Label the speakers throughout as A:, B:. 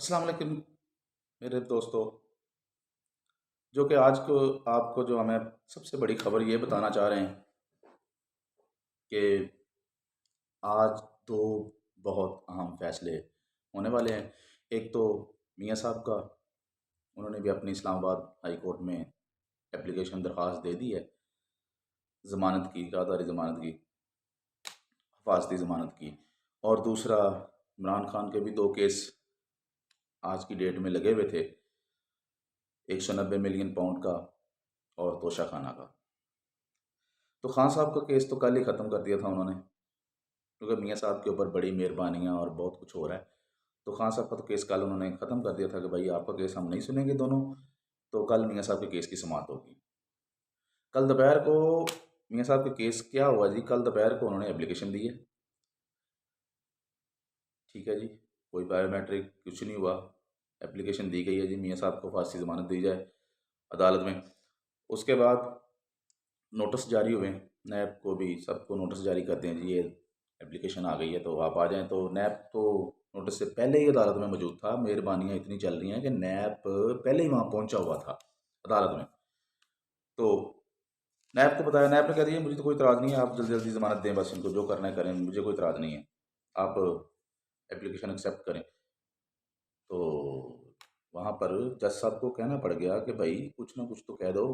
A: अस्सलाम वालेकुम मेरे दोस्तों। जो कि आज को आपको जो हमें सबसे बड़ी खबर ये बताना चाह रहे हैं कि आज दो बहुत अहम फैसले होने वाले हैं। एक तो मियाँ साहब का, उन्होंने भी अपनी इस्लामाबाद हाई कोर्ट में एप्लीकेशन दरख्वास्त दे दी है ज़मानत की, आधारी ज़मानत की, हिफाजती ज़मानत की। और दूसरा, इमरान खान के भी दो केस आज की डेट में लगे हुए थे, 190 मिलियन पाउंड का और तोशा खाना का। तो खान साहब का केस तो कल ही ख़त्म कर दिया था उन्होंने, क्योंकि मियाँ साहब के ऊपर बड़ी मेहरबानियाँ और बहुत कुछ हो रहा है। तो खान साहब का तो केस कल उन्होंने ख़त्म कर दिया था कि भाई आपका केस हम नहीं सुनेंगे दोनों। तो कल मियाँ साहब के केस की समाअत होगी। कल दोपहर को मियाँ साहब के केस क्या हुआ जी, कल दोपहर को उन्होंने एप्लीकेशन दी है। ठीक है जी, कोई बायोमेट्रिक कुछ नहीं हुआ, एप्लीकेशन दी गई है जी, मियाँ साहब को फांसी ज़मानत दी जाए अदालत में। उसके बाद नोटिस जारी हुए, नैब को भी सबको नोटिस जारी कर दें जी, ये एप्लीकेशन आ गई है तो आप आ जाएं। तो नैब तो नोटिस से पहले ही अदालत में मौजूद था। मेहरबानियाँ इतनी चल रही हैं कि नैब पहले ही वहाँ पहुँचा हुआ था अदालत में। तो नैब को बताया, नैब ने कह दिया मुझे तो कोई इतराज़ नहीं है, आप जल्दी जल्दी ज़मानत दें, बस इनको जो करना है करें, मुझे कोई इतराज़ नहीं है, आप एप्लीकेशन एक्सेप्ट करें। तो वहाँ पर जज साहब को कहना पड़ गया कि भाई कुछ ना कुछ तो कह दो,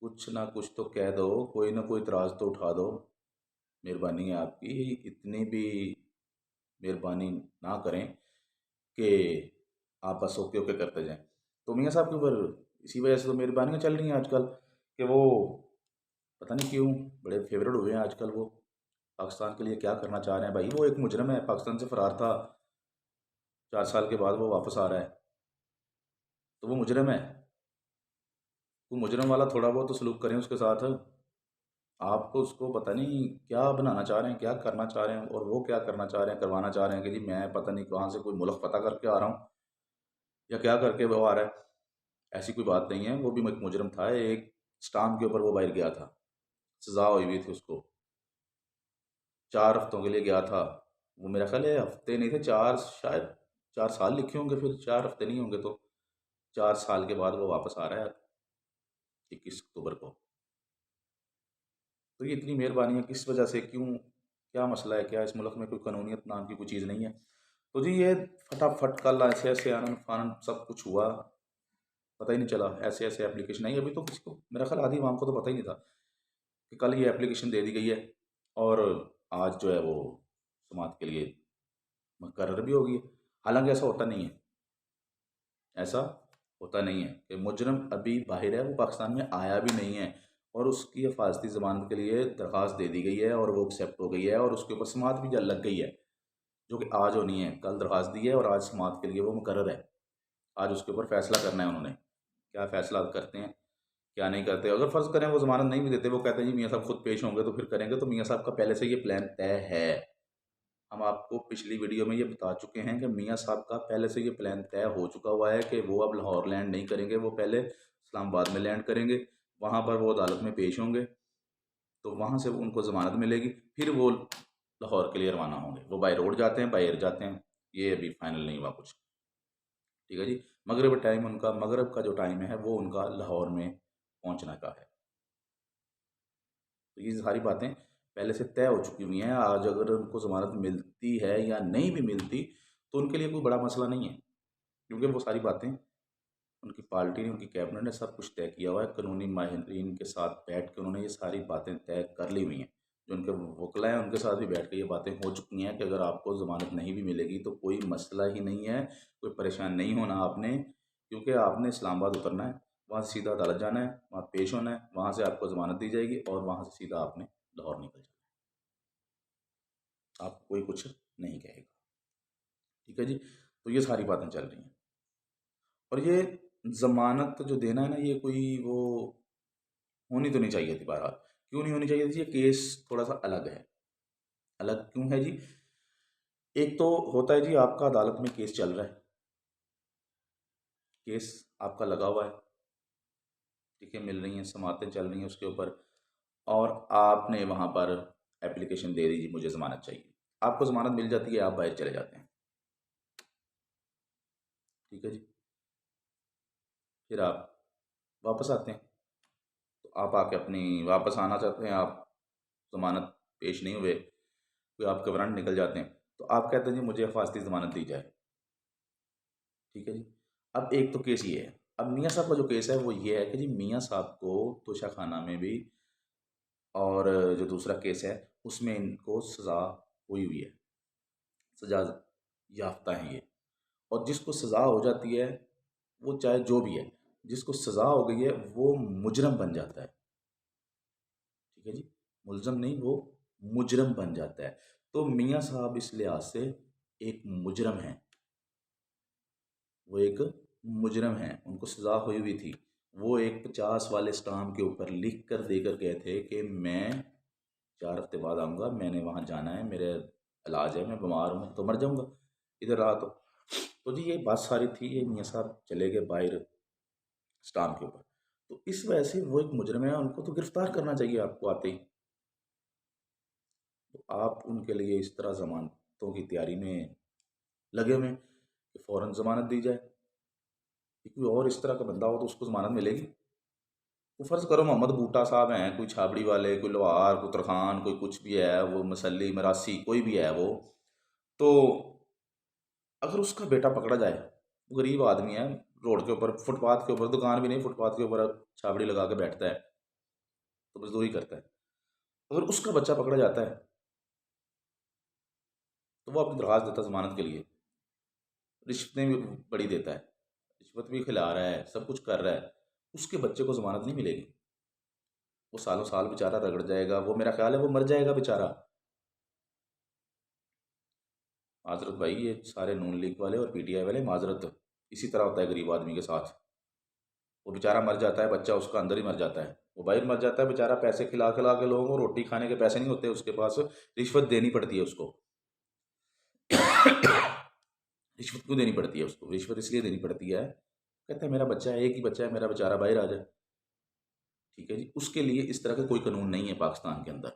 A: कुछ ना कुछ तो कह दो, कोई ना कोई इतराज़ तो उठा दो। मेहरबानी है आपकी, इतनी भी मेहरबानी ना करें कि आप बस ओके ओके करते जाएं। तो मियाँ साहब के ऊपर इसी वजह से तो मेहरबानियाँ चल रही हैं आजकल कि वो पता नहीं क्यों बड़े फेवरेट हुए हैं आजकल। वो पाकिस्तान के लिए क्या करना चाह रहे हैं भाई। वो एक मुजरम है, पाकिस्तान से फरार था, 4 साल के बाद वो वापस आ रहा है, तो वो मुजरम है। वो मुजरम वाला थोड़ा बहुत तो सलूक करें उसके साथ। आपको उसको पता नहीं क्या बनाना चाह रहे हैं, क्या करना चाह रहे हैं, और वो क्या करना चाह रहे हैं, करवाना चाह रहे हैं कि जी मैं पता नहीं कहाँ से कोई मुल्क पता करके आ रहा हूँ या क्या करके वो आ रहा है। ऐसी कोई बात नहीं है, वो भी एक मुजरम था, एक स्टाम्प के ऊपर वो बाहर गया था, सजा हुई हुई थी उसको, 4 हफ्तों के लिए गया था। वो मेरा ख्याल है हफ्ते नहीं थे, चार शायद, 4 साल लिखे होंगे, फिर 4 हफ्ते नहीं होंगे, तो 4 साल के बाद वो वापस आ रहा है 21 अक्टूबर को। तो ये इतनी मेहरबानी है किस वजह से, क्यों, क्या मसला है, क्या इस मुल्क में कोई कानूनियत नाम की कोई चीज़ नहीं है। तो जी ये फटाफट कल ऐसे ऐसे आनन फानन सब कुछ हुआ, पता ही नहीं चला, ऐसे ऐसे एप्लीकेशन आई। अभी तो किसी को, मेरा ख्याल आधी आवाम को तो पता ही नहीं था कि कल ये एप्लीकेशन दे दी गई है और आज जो है वो समाअत के लिए मुकर्रर भी होगी। हालांकि ऐसा होता नहीं है, ऐसा होता नहीं है कि मुजरम अभी बाहर है, वो पाकिस्तान में आया भी नहीं है और उसकी हिफाजती ज़मानत के लिए दरख्वास्त दे दी गई है और वो एक्सेप्ट हो गई है और उसके ऊपर समाअत भी लग गई है, जो कि आज होनी है। कल दरख्वास्त दी है और आज समाअत के लिए वो मुकर्रर है। आज उसके ऊपर फैसला करना है उन्होंने, क्या फ़ैसला करते हैं, क्या नहीं करते। अगर फ़र्ज़ करें वो ज़मानत नहीं भी देते, वो कहते हैं जी मियाँ साहब खुद पेश होंगे तो फिर करेंगे, तो मियाँ साहब का पहले से ये प्लान तय है। हम आपको पिछली वीडियो में ये बता चुके हैं कि मियाँ साहब का पहले से ये प्लान तय हो चुका हुआ है कि वो अब लाहौर लैंड नहीं करेंगे, वो पहले इस्लामाबाद में लैंड करेंगे, वहाँ पर वो अदालत में पेश होंगे, तो वहाँ से उनको ज़मानत मिलेगी, फिर वो लाहौर के लिए रवाना होंगे। वो बाय रोड जाते हैं, बाय एयर जाते हैं, ये अभी फाइनल नहीं हुआ कुछ। ठीक है जी, मगरिब टाइम उनका, मगरिब का जो टाइम है वो उनका लाहौर में पहुँचने का है। तो ये सारी बातें पहले से तय हो चुकी हुई हैं। आज अगर उनको ज़मानत मिलती है या नहीं भी मिलती तो उनके लिए कोई बड़ा मसला नहीं है, क्योंकि वो सारी बातें उनकी पार्टी ने, उनकी कैबिनेट ने सब कुछ तय किया हुआ है। कानूनी माहिरीन के साथ बैठ के उन्होंने ये सारी बातें तय कर ली हुई हैं। जो उनके वकला हैं उनके साथ भी बैठ के ये बातें हो चुकी हैं कि अगर आपको ज़मानत नहीं भी मिलेगी तो कोई मसला ही नहीं है, कोई परेशान नहीं होना आपने, क्योंकि आपने इस्लामाबाद उतरना है, वहाँ से सीधा अदालत जाना है, वहाँ पेश होना है, वहाँ से आपको ज़मानत दी जाएगी और वहाँ से सीधा आपने लाहौर निकल जाना है। आपको कोई कुछ नहीं कहेगा। ठीक है जी, तो ये सारी बातें चल रही हैं। और ये ज़मानत जो देना है ना, ये कोई वो होनी तो नहीं चाहिए थी बहरहाल। क्यों नहीं होनी चाहिए थी? ये केस थोड़ा-सा अलग है। अलग क्यों है जी? एक तो होता है जी आपका अदालत में केस चल रहा है, केस आपका लगा हुआ है, टिकें मिल रही हैं, समातें चल रही हैं उसके ऊपर, और आपने वहाँ पर एप्लीकेशन दे दी जी मुझे ज़मानत चाहिए। आपको ज़मानत मिल जाती है, आप बाहर चले जाते हैं। ठीक है जी। फिर आप वापस आते हैं, तो आप आके अपनी वापस आना चाहते हैं आप, ज़मानत पेश नहीं हुए, कोई आपके वारंट निकल जाते हैं, तो आप कहते हैं जी मुझे हिफाजती ज़मानत दी जाए। ठीक है जी। अब एक तो केस ये है। अब मियाँ साहब का जो केस है वो ये है कि जी मियाँ साहब को तोशा खाना में भी, और जो दूसरा केस है उसमें इनको सज़ा हुई हुई है, सज़ा याफ्ता हैं ये। और जिसको सज़ा हो जाती है, वो चाहे जो भी है, जिसको सज़ा हो गई है वो मुजरम बन जाता है। ठीक है जी। मुलज़म नहीं, वो मुजरम बन जाता है। तो मियाँ साहब इस लिहाज से एक मुजरम हैं, वो एक मुजरम हैं, उनको सज़ा हुई हुई थी। वो एक 50 वाले स्टाम्प के ऊपर लिख कर देकर गए थे कि मैं 4 हफ्ते बाद आऊँगा, मैंने वहाँ जाना है, मेरा इलाज है, मैं बीमार हूँ तो मर जाऊँगा इधर रहा तो जी ये बात सारी थी, ये मियाँ साहब चले गए बाहर स्टाम्प के ऊपर। तो इस वजह से वो एक मुजरिम है, उनको तो गिरफ्तार करना चाहिए आपको आते ही। तो आप उनके लिए इस तरह ज़मानतों की तैयारी में लगे हुए हैं कि फ़ौरन ज़मानत दी जाए, कि कोई और इस तरह का बंदा हो तो उसको ज़मानत मिलेगी। तो फ़र्ज़ करो मोहम्मद बूटा साहब हैं, कोई छाबड़ी वाले, कोई लोहार, कोई तरखान, कोई कुछ भी है, वो मसल्ली, मरासी, कोई भी है वो, तो अगर उसका बेटा पकड़ा जाए, वो गरीब आदमी है, रोड के ऊपर, फुटपाथ के ऊपर, दुकान भी नहीं, फुटपाथ के ऊपर छाबड़ी लगा के बैठता है, तो मज़दूरी करता है। अगर उसका बच्चा पकड़ा जाता है, तो वो अपनी दरख्वास्त देता है ज़मानत के लिए, रिश्वतें भी बड़ी देता है, रिश्वत भी खिला रहा है, सब कुछ कर रहा है, उसके बच्चे को ज़मानत नहीं मिलेगी। वो सालों साल बेचारा रगड़ जाएगा, वो मेरा ख़्याल है वो मर जाएगा बेचारा। माज़रत भाई, ये सारे नून लीग वाले और पीटीआई वाले, माज़रत, इसी तरह होता है गरीब आदमी के साथ। वो बेचारा मर जाता है, बच्चा उसका अंदर ही मर जाता है, वो बाहर मर जाता है बेचारा, पैसे खिला खिला के लोगों को, रोटी खाने के पैसे नहीं होते उसके पास, रिश्वत देनी पड़ती है उसको। रिश्वत क्यों देनी पड़ती है उसको? रिश्वत इसलिए देनी पड़ती है, कहता है मेरा बच्चा है, एक ही बच्चा है मेरा, बेचारा बाहर आ जाए। ठीक है जी। उसके लिए इस तरह का कोई कानून नहीं है पाकिस्तान के अंदर,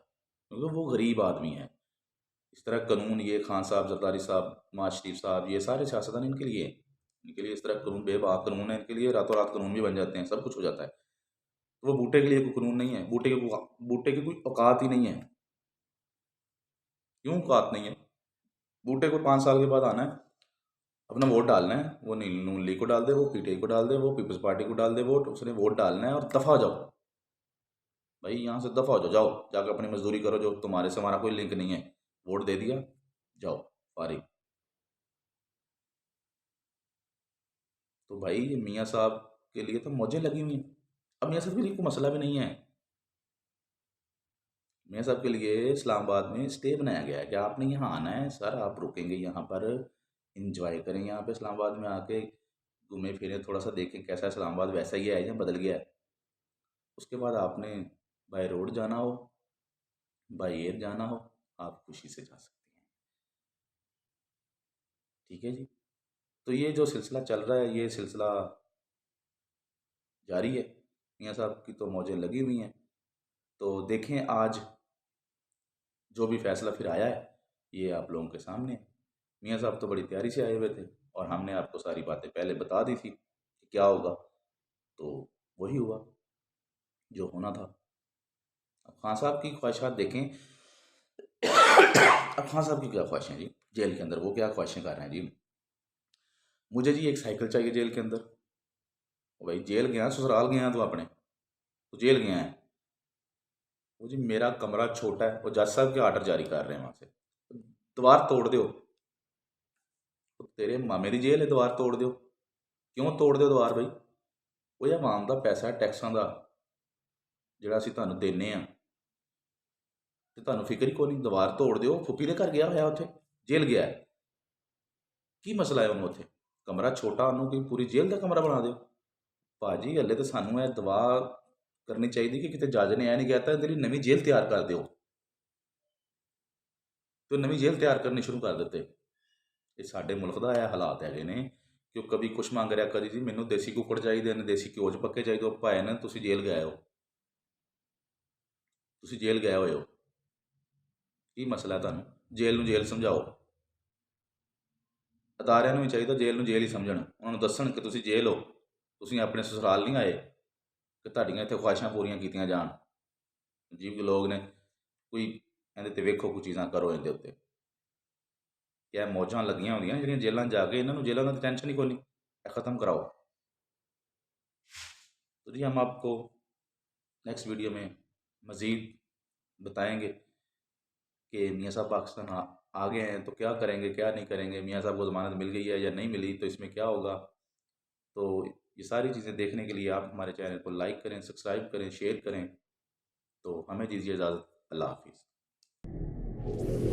A: क्योंकि वो गरीब आदमी है। इस तरह कानून ये खान साहब, जरदारी साहब, नवाज शरीफ साहब, ये सारे सियासतदान इनके लिए हैं। इनके लिए इस तरह कानून बेबाक कानून है, इनके लिए रातों रात कानून भी बन जाते हैं, सब कुछ हो जाता है। तो वो बूटे के लिए कोई कानून नहीं है, बूटे की कोई औकात ही नहीं है। क्यों औकात नहीं है? बूटे को 5 साल के बाद आना है, अपना वोट डालना है, वो नून लीग को डाल दे, वो पीटीआई को डाल दे, वो पीपल्स पार्टी को डाल दे वोट, उसने वोट डालना है और दफा हो जाओ। भाई यहाँ से दफा हो जाओ, जाओ जाकर अपनी मजदूरी करो, जो तुम्हारे से हमारा कोई लिंक नहीं है। वोट दे दिया, जाओ, फारिग। तो भाई ये मियाँ साहब के लिए तो मौजें लगी हुई हैं। अब मियाँ साहब के लिए कोई मसला भी नहीं है। मियाँ साहब के लिए इस्लामाबाद में स्टे बनाया गया है कि आपने यहाँ आना है सर, आप रुकेंगे यहाँ पर, इंजॉय करें यहाँ पे इस्लामाबाद में आके, घूमें फिरें, थोड़ा सा देखें कैसा इस्लामाबाद वैसा ही है या बदल गया है। उसके बाद आपने बाय रोड जाना हो, बाय एयर जाना हो, आप खुशी से जा सकते हैं। ठीक है जी। तो ये जो सिलसिला चल रहा है, ये सिलसिला जारी है। मियाँ साहब की तो मौजें लगी हुई हैं। तो देखें आज जो भी फैसला फिर आया है, ये आप लोगों के सामने है। मियाँ साहब तो बड़ी तैयारी से आए हुए थे, और हमने आपको सारी बातें पहले बता दी थी कि क्या होगा, तो वही हुआ जो होना था। अब खान साहब की ख्वाहिशात देखें। अब खान साहब की क्या ख्वाहिशें जी जेल के अंदर, वो क्या ख्वाहिशें कर रहे हैं जी? मुझे जी एक साइकिल चाहिए जेल के अंदर। ओ भाई जेल गया, ससुराल गया तो अपने, तो जेल गया है। वो जी मेरा कमरा छोटा है, वो जज साहब के आर्डर जारी कर रहे हैं वहाँ से, दीवार तोड़ दो। तो तेरे मामे ਦੀ जेल है, दीवार तोड़ दो। क्यों तोड़ दो दीवार भाई? ਉਹ ਇਹ ਆਵਾਮ ਦਾ ਪੈਸਾ ਹੈ, ਟੈਕਸਾਂ ਦਾ, ਜਿਹੜਾ ਅਸੀਂ ਤੁਹਾਨੂੰ ਦਿੰਨੇ ਆ, ਤੇ ਤੁਹਾਨੂੰ ਫਿਕਰ ਹੀ ਕੋਈ ਨਹੀਂ, ਦੀਵਾਰ ਤੋੜ ਦਿਓ। ਫੁੱਫੀ ਦੇ ਘਰ ਗਿਆ ਹੋਇਆ, ਉੱਥੇ ਜੇਲ੍ਹ ਗਿਆ ਹੈ। ਕੀ ਮਸਲਾ ਹੈ ਉਹਨੂੰ ਉੱਥੇ? ਕਮਰਾ ਛੋਟਾ, ਉਹਨੂੰ ਕੋਈ ਪੂਰੀ ਜੇਲ੍ਹ ਦਾ ਕਮਰਾ ਬਣਾ ਦਿਓ। ਭਾਜੀ ਹਲੇ ਤਾਂ ਸਾਨੂੰ ਇਹ ਦੁਆ ਕਰਨੀ ਚਾਹੀਦੀ ਕਿ ਕਿਤੇ ਜੱਜ ਨੇ ਇਹ ਨਹੀਂ ਕਹਿਤਾ ਇਹਦੇ ਲਈ ਨਵੀਂ ਜੇਲ੍ਹ ਤਿਆਰ ਕਰ ਦਿਓ, ਤੇ ਉਹ ਨਵੀਂ ਜੇਲ੍ਹ ਤਿਆਰ ਕਰਨੀ ਸ਼ੁਰੂ ਕਰ ਦਿੱਤੇ। ਇਹ ਸਾਡੇ ਮੁਲਕ ਦਾ ਇਹ ਹਾਲਾਤ ਹੈਗੇ ਨੇ ਕਿ ਉਹ ਕਦੀ ਕੁਛ ਮੰਗ ਰਿਹਾ, ਕਦੀ ਜੀ ਮੈਨੂੰ ਦੇਸੀ ਕੁੱਕੜ ਚਾਹੀਦੇ ਨੇ, ਦੇਸੀ ਘਿਓ 'ਚ ਪੱਕੇ ਚਾਹੀਦੇ। ਉਹ ਭਾਏ ਨੇ ਤੁਸੀਂ ਜੇਲ੍ਹ ਗਏ ਹੋ, ਤੁਸੀਂ ਜੇਲ੍ਹ ਗਏ ਹੋਏ ਹੋ, ਕੀ ਮਸਲਾ ਹੈ ਤੁਹਾਨੂੰ? ਜੇਲ੍ਹ ਨੂੰ ਜੇਲ੍ਹ ਸਮਝਾਓ। ਅਦਾਰਿਆਂ ਨੂੰ ਵੀ ਚਾਹੀਦਾ ਜੇਲ੍ਹ ਨੂੰ ਜੇਲ੍ਹ ਹੀ ਸਮਝਣ, ਉਹਨਾਂ ਨੂੰ ਦੱਸਣ ਕਿ ਤੁਸੀਂ ਜੇਲ੍ਹ ਹੋ, ਤੁਸੀਂ ਆਪਣੇ ਸਸੁਰਾਲ ਨਹੀਂ ਆਏ ਕਿ ਤੁਹਾਡੀਆਂ ਇੱਥੇ ਖੁਆਇਸ਼ਾਂ ਪੂਰੀਆਂ ਕੀਤੀਆਂ ਜਾਣ। ਅਜੀਬ ਜਿਹੇ ਲੋਕ ਨੇ, ਕੋਈ ਇਹਦੇ 'ਤੇ ਵੇਖੋ ਕੋਈ ਚੀਜ਼ਾਂ ਕਰੋ ਇਹਦੇ ਉੱਤੇ। ਇਹ ਮੌਜਾਂ ਲੱਗੀਆਂ ਹੁੰਦੀਆਂ ਜਿਹੜੀਆਂ ਜੇਲ੍ਹਾਂ 'ਚ ਜਾ ਕੇ, ਇਹਨਾਂ ਨੂੰ ਜੇਲ੍ਹਾਂ ਦਾ ਟੈਨਸ਼ਨ ही कोई नहीं, ख़त्म कराओ। तो जी हम आपको नेक्स्ट वीडियो में मज़ीद बताएंगे कि मियाँ साहब पाकिस्तान आ गए हैं तो क्या करेंगे क्या नहीं करेंगे, मियाँ साहब को ज़मानत मिल गई है या नहीं मिली तो इसमें क्या होगा। तो ये सारी चीज़ें देखने के लिए आप हमारे चैनल को लाइक करें, सब्सक्राइब करें, शेयर करें। तो हमें दीजिए इजाज़त। अल्लाह हाफिज़।